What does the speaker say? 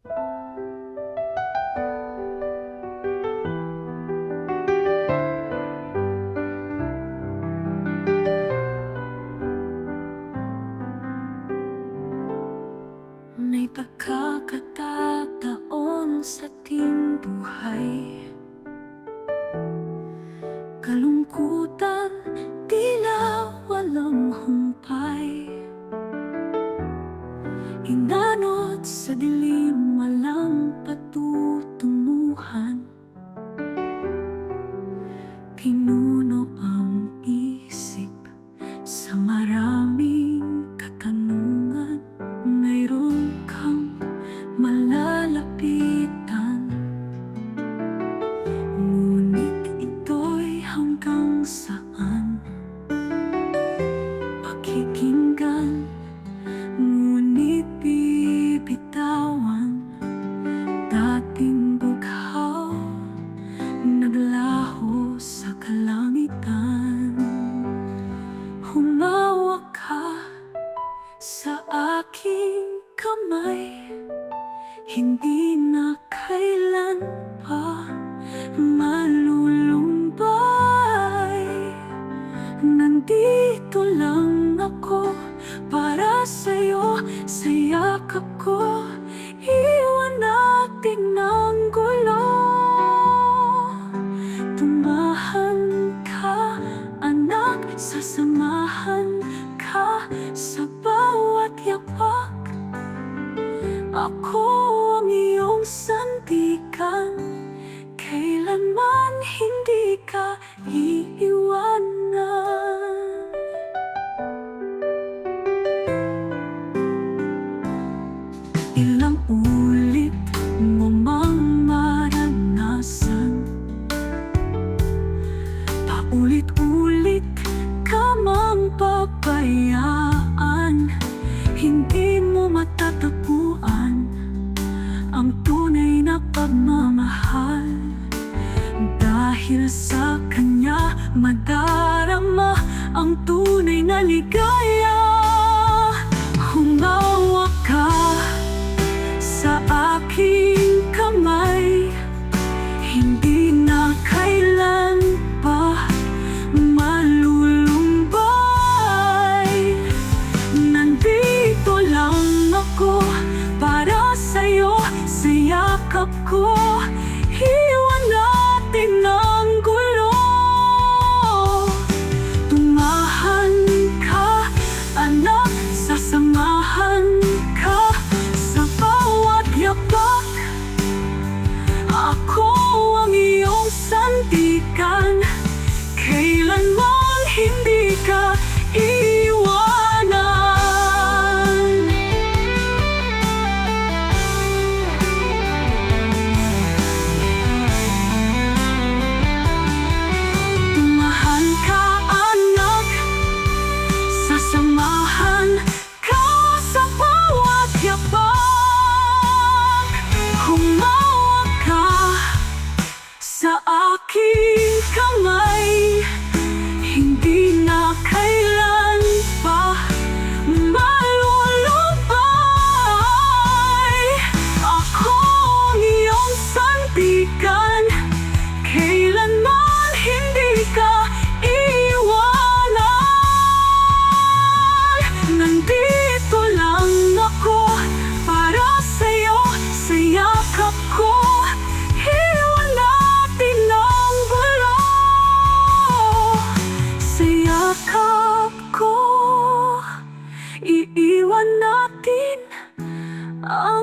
May pagkakataon sa ating buhay, kalungkutan tila walang humpay. Inanod sa dilim, walang patutunguhan. Pinuno ang isip sa maraming katanungan. Mayroon kang malalapitan, ngunit ito'y hanggang saan? Pakikinggan, ngunit bibitawan. Dating bughaw, naglaho sa kalangitan. Humawak ka sa aking kamay, hindi na kailan pa malulumbay. Nandito lang ako para sa'yo, sa yakap ko. Iwan natin ang gulo. Tumahan ka, anak, sasamahan ka sa bawat yapak. Ako ang iyong sandigan, kailanman hindi ka iiwanan. Ilang ulit mo mang maranasan, paulit-ulit ka mang pabayaan. Hindi mo matatagpuan ang tunay na pagmamahal. Dahil sa kanya madarama ang tunay na ligaya. Humawak ka sa aking kamay, hindi na kailan pa malulumbay. Nandito lang ako para sa'yo, sa yakap ko. Iwan natin ang gulo. Tumahan ka, anak, sasamahan ka sa bawat yapak. Ako ang iyong sandigan, kailanman hindi ka iiwanan. Tumahan ka, anak, sasamahan ka sa bawat yapak. Humawak ka sa aking kamay, hindi na kailan pa malulumbay. Ako ang iyong sandigan, kailanman hindi ka iiwanan. Nandito lang ako para sa'yo, sa yakap ko. Iwan natin ang gulo. Sa yakap ko, iiwan natin ang